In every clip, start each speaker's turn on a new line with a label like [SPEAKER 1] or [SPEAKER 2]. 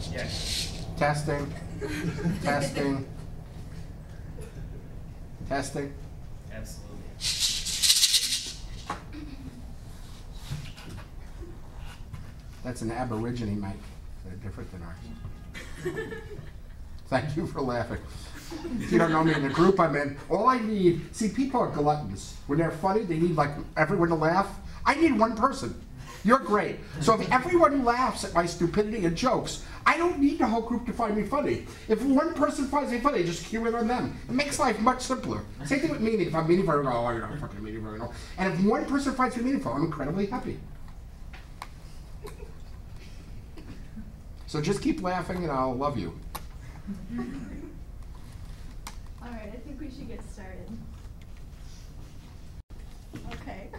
[SPEAKER 1] Yes.
[SPEAKER 2] Testing. Testing. Testing.
[SPEAKER 1] Absolutely.
[SPEAKER 2] That's an Aborigine mic. They're different than ours. Thank you for laughing. If you don't know me in the group I'm in, all I need, see, people are gluttons. When they're funny, they need like everyone to laugh. I need one person. You're great. So if everyone laughs at my stupidity and jokes, I don't need the whole group to find me funny. If one person finds me funny, just cue it on them. It makes life much simpler. Same thing with meaning. If I'm meaningful, I go, oh, you're not fucking meaningful. You know? And if one person finds me meaningful, I'm incredibly happy. So just keep laughing and I'll love you.
[SPEAKER 3] All right, I think we should get started. Okay.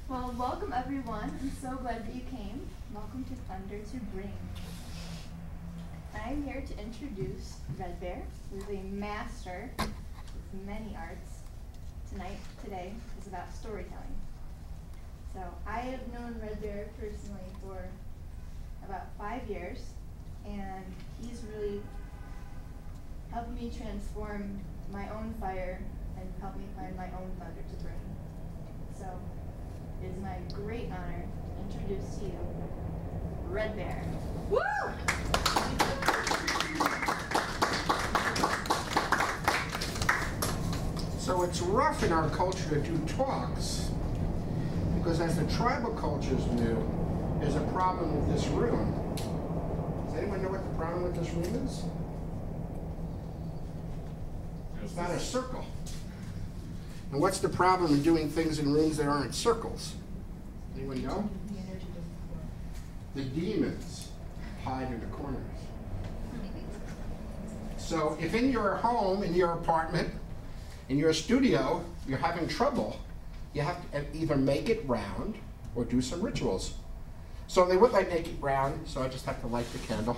[SPEAKER 3] Well, welcome everyone. I'm so glad that you came. Welcome to Thunder to Bring. I'm here to introduce Red Bear, who is a master with many arts. Today is about storytelling. So I have known Red Bear personally for about 5 years, and he's really helped me transform my own fire and helped me find my own thunder to bring. So it is my great honor to introduce to you Red Bear. Woo!
[SPEAKER 2] So it's rough in our culture to do talks, because as the tribal cultures knew, there's a problem with this room. Does anyone know what the problem with this room is? It's not a circle. And what's the problem in doing things in rooms that aren't circles? Anyone know? The demons hide in the corners. So if in your home, in your apartment, in your studio, you're having trouble, you have to either make it round or do some rituals. So they wouldn't let me make it round, so I just have to light the candle.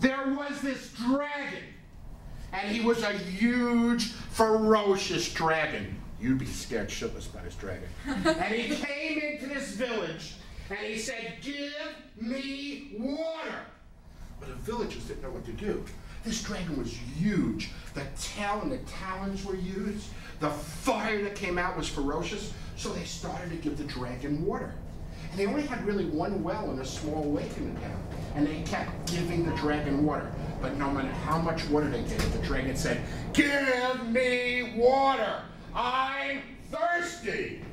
[SPEAKER 2] There was this dragon, and he was a huge, ferocious dragon. You'd be scared shitless by this dragon. And he came into this village, and he said, "Give me water." But the villagers didn't know what to do. This dragon was huge. The tail and the talons were huge. The fire that came out was ferocious. So they started to give the dragon water. And they only had really one well in a small lake in the town. And they kept giving the dragon water. But no matter how much water they gave, the dragon said, "Give me water. I'm thirsty."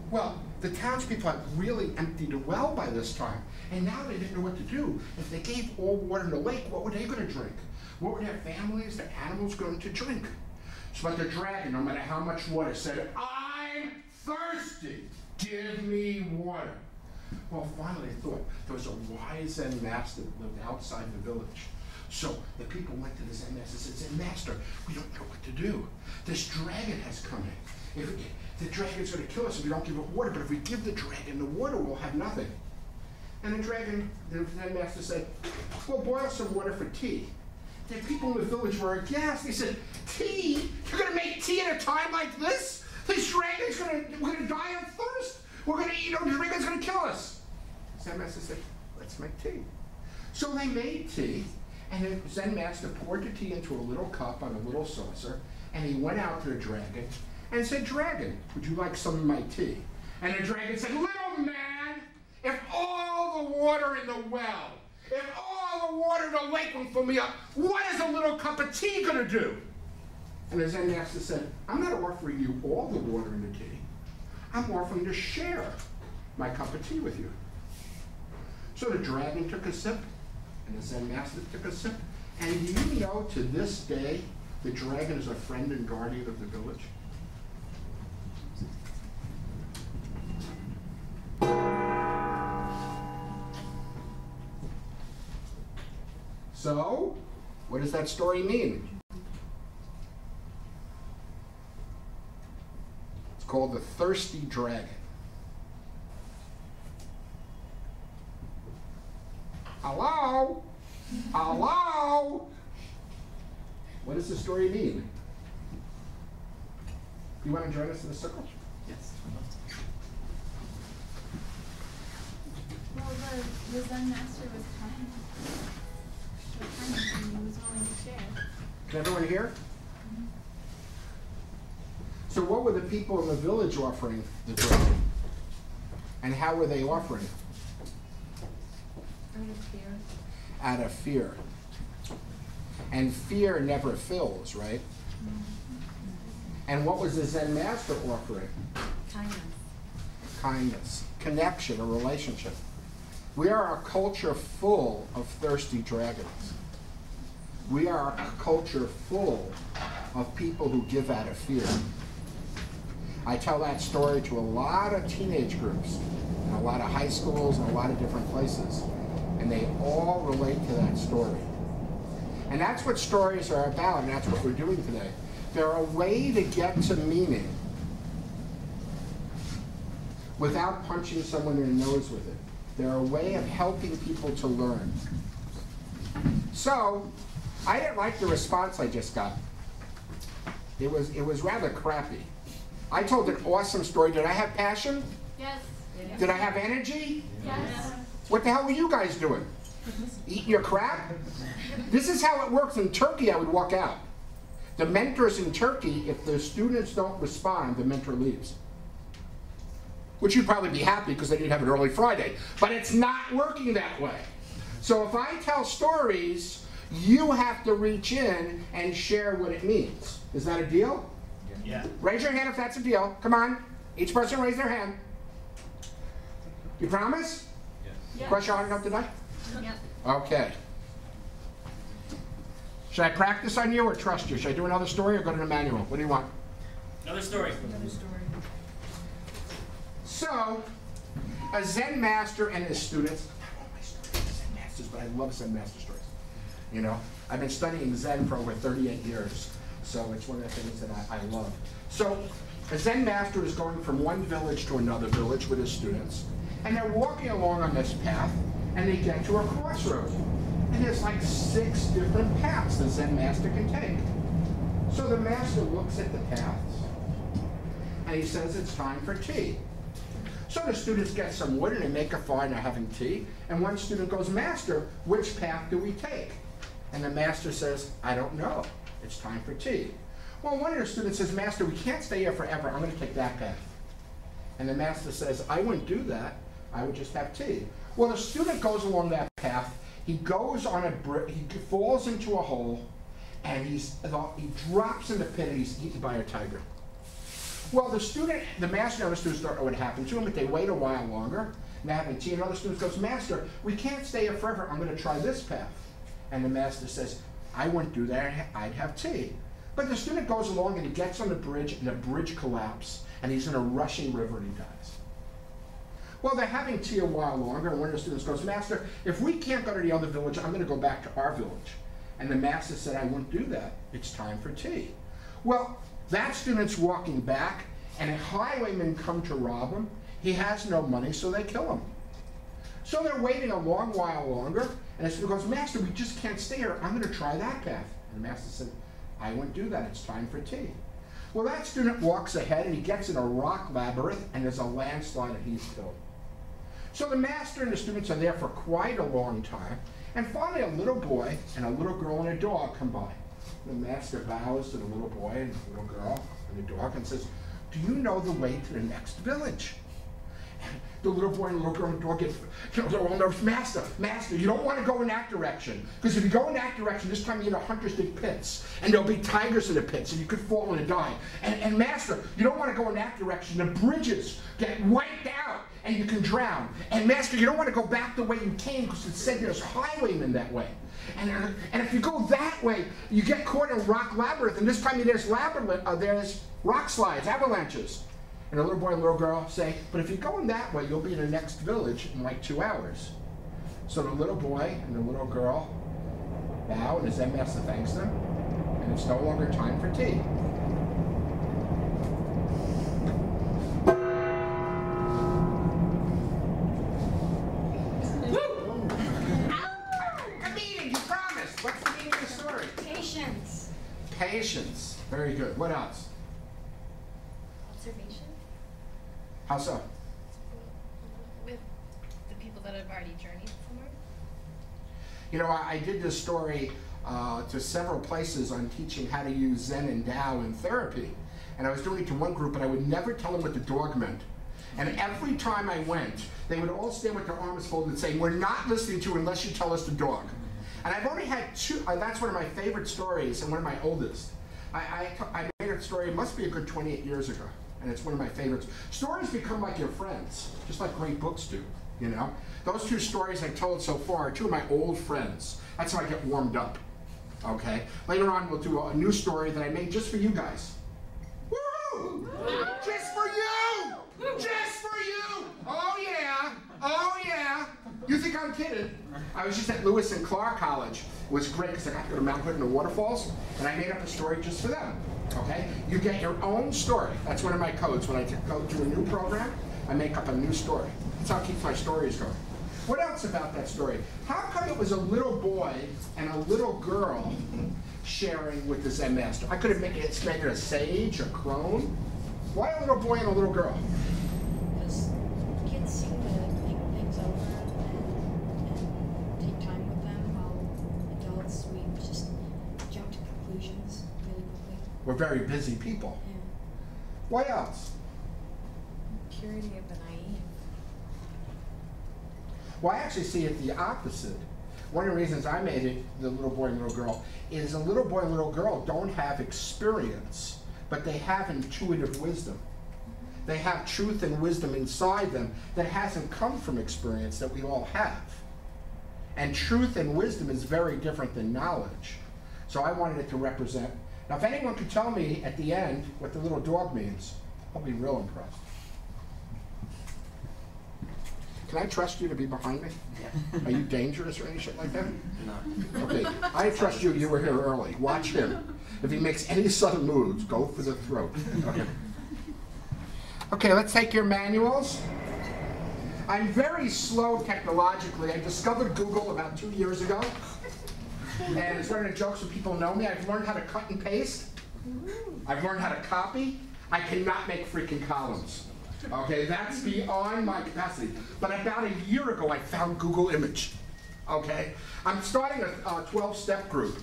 [SPEAKER 2] Well, the townspeople had really emptied the well by this time. And now they didn't know what to do. If they gave all water in the lake, what were they going to drink? What were their families, their animals going to drink? So but the dragon, no matter how much water, said, "I'm thirsty. Give me water." Well, finally they thought there was a wise Zen master that lived outside the village. So the people went to the Zen master and said, "Zen master, we don't know what to do. This dragon has come in. If the dragon's going to kill us if we don't give it water, but if we give the dragon the water, we'll have nothing." And the Zen master said, "Well, boil some water for tea." The people in the village were aghast. They said, "Tea? You're going to make tea at a time like this? This dragon's we're going to die of thirst. We're going to eat, the dragon's going to kill us." The Zen master said, "Let's make tea." So they made tea, and the Zen master poured the tea into a little cup on a little saucer, and he went out to the dragon and said, "Dragon, would you like some of my tea?" And the dragon said, "Little man, if all the water in the well, if all the water in the lake won't fill me up, what is a little cup of tea going to do?" And the Zen master said, "I'm not offering you all the water in the tea. I'm offering to share my cup of tea with you." So the dragon took a sip, and the Zen master took a sip. And do you know, to this day, the dragon is a friend and guardian of the village? So, what does that story mean? It's called The Thirsty Dragon. Hello? Hello? What does the story mean? You want to join us in the circle?
[SPEAKER 1] Yes.
[SPEAKER 3] the Zen master was kind. And he was willing to share.
[SPEAKER 2] Can everyone hear? So what were the people in the village offering the dragon? And how were they offering?
[SPEAKER 3] Out of fear.
[SPEAKER 2] Out of fear. And fear never fills, right? And what was the Zen master offering?
[SPEAKER 3] Kindness.
[SPEAKER 2] Kindness, connection, a relationship. We are a culture full of thirsty dragons. We are a culture full of people who give out of fear. I tell that story to a lot of teenage groups, and a lot of high schools, and a lot of different places, and they all relate to that story. And that's what stories are about, and that's what we're doing today. They're a way to get to meaning without punching someone in the nose with it. They're a way of helping people to learn. So, I didn't like the response I just got. It was rather crappy. I told an awesome story. Did I have passion?
[SPEAKER 3] Yes.
[SPEAKER 2] Did I have energy?
[SPEAKER 3] Yes.
[SPEAKER 2] What the hell were you guys doing? Eating your crap? This is how it works. In Turkey, I would walk out. The mentors in Turkey, if the students don't respond, the mentor leaves. Which you'd probably be happy because they didn't have an early Friday. But it's not working that way. So if I tell stories, you have to reach in and share what it means. Is that a deal?
[SPEAKER 1] Yeah.
[SPEAKER 2] Raise your hand if that's a deal. Come on. Each person raise their hand. You promise?
[SPEAKER 1] Yes.
[SPEAKER 2] Question hard enough tonight?
[SPEAKER 3] Yep.
[SPEAKER 2] Okay. Should I practice on you or trust you? Should I do another story or go to the manual? What do you want?
[SPEAKER 1] Another story.
[SPEAKER 2] So, a Zen master and his students, I don't want my stories Zen masters, but I love Zen master stories. You know, I've been studying Zen for over 38 years, so it's one of the things that I love. So, a Zen master is going from one village to another village with his students, and they're walking along on this path, and they get to a crossroad. And there's like 6 different paths the Zen master can take. So the master looks at the paths, and he says it's time for tea. So the students get some wood and they make a fire and they're having tea. And one student goes, "Master, which path do we take?" And the master says, "I don't know. It's time for tea." Well, one of the students says, "Master, we can't stay here forever. I'm going to take that path." And the master says, "I wouldn't do that. I would just have tea." Well, the student goes along that path. He goes on he falls into a hole, and he drops in the pit and he's eaten by a tiger. Well, the master and other students don't know what happened to him, but they wait a while longer, and they're having tea, and other students goes, "Master, we can't stay here forever. I'm going to try this path." And the master says, "I wouldn't do that. I'd have tea." But the student goes along, and he gets on the bridge, and the bridge collapses, and he's in a rushing river, and he dies. Well, they're having tea a while longer, and one of the students goes, "Master, if we can't go to the other village, I'm going to go back to our village." And the master said, "I wouldn't do that. It's time for tea." Well, that student's walking back, and a highwayman come to rob him. He has no money, so they kill him. So they're waiting a long while longer, and the student goes, "Master, we just can't stay here. I'm going to try that path." And the master said, "I wouldn't do that. It's time for tea." Well, that student walks ahead, and he gets in a rock labyrinth, and there's a landslide, and he's killed. So the master and the students are there for quite a long time, and finally a little boy and a little girl and a dog come by. The master bows to the little boy and the little girl and the dog and says, "Do you know the way to the next village?" And the little boy and the little girl and the dog they're all nervous. Master, you don't want to go in that direction. Because if you go in that direction, this time you get 100 big pits. And there'll be tigers in the pits, and you could fall and die. And Master, you don't want to go in that direction. The bridges get wiped out, and you can drown. And Master, you don't want to go back the way you came, because it said there's highwaymen that way. And if you go that way, you get caught in rock labyrinth, and this time there's rock slides, avalanches. And the little boy and little girl say, "But if you're going that way, you'll be in the next village in like 2 hours." So the little boy and the little girl bow, and the Zen master thanks them, and it's no longer time for tea. What's the meaning of the story?
[SPEAKER 3] Patience.
[SPEAKER 2] Patience. Very good. What else?
[SPEAKER 4] Observation
[SPEAKER 2] How so?
[SPEAKER 4] with the people
[SPEAKER 1] that have already journeyed somewhere?
[SPEAKER 2] You know, I did this story to several places on teaching how to use Zen and Tao in therapy. And I was doing it to one group, but I would never tell them what the dog meant. And every time I went, they would all stand with their arms folded saying, "We're not listening to you unless you tell us the dog." And I've only had two, that's one of my favorite stories and one of my oldest. I made a story, it must be a good 28 years ago, and it's one of my favorites. Stories become like your friends, just like great books do, you know? Those two stories I told so far are two of my old friends. That's how I get warmed up, okay? Later on, we'll do a new story that I made just for you guys. Woohoo! Just for you! Just for you! Oh yeah! Oh yeah! You think I'm kidding? I was just at Lewis and Clark College. It was great because I got to go to Mount Hood and the waterfalls, and I made up a story just for them. Okay? You get your own story. That's one of my codes. When I go to a new program, I make up a new story. That's how it keeps my stories going. What else about that story? How come it was a little boy and a little girl sharing with the Zen master? I could have made it a sage, a crone. Why a little boy and a little girl?
[SPEAKER 4] Because kids seem to think things over and take time with them, while adults, we just jump to conclusions really quickly.
[SPEAKER 2] We're very busy people.
[SPEAKER 4] Yeah.
[SPEAKER 2] What else?
[SPEAKER 4] Purity of the naive.
[SPEAKER 2] Well, I actually see it the opposite. One of the reasons I made it the little boy and little girl is a little boy and little girl don't have experience, but they have intuitive wisdom. They have truth and wisdom inside them that hasn't come from experience that we all have. And truth and wisdom is very different than knowledge. So I wanted it to represent. Now, if anyone could tell me at the end what the little dog means, I'll be real impressed. Can I trust you to be behind me?
[SPEAKER 5] Yeah.
[SPEAKER 2] Are you dangerous or any shit like that?
[SPEAKER 5] No.
[SPEAKER 2] Okay, I trust you. You were here early. Watch him. If he makes any sudden moves, go for the throat. Okay. Okay, let's take your manuals. I'm very slow technologically. I discovered Google about 2 years ago. And it's one of the jokes when people know me. I've learned how to cut and paste. I've learned how to copy. I cannot make freaking columns. Okay, that's beyond my capacity. But about a year ago, I found Google Image. Okay, I'm starting a 12-step group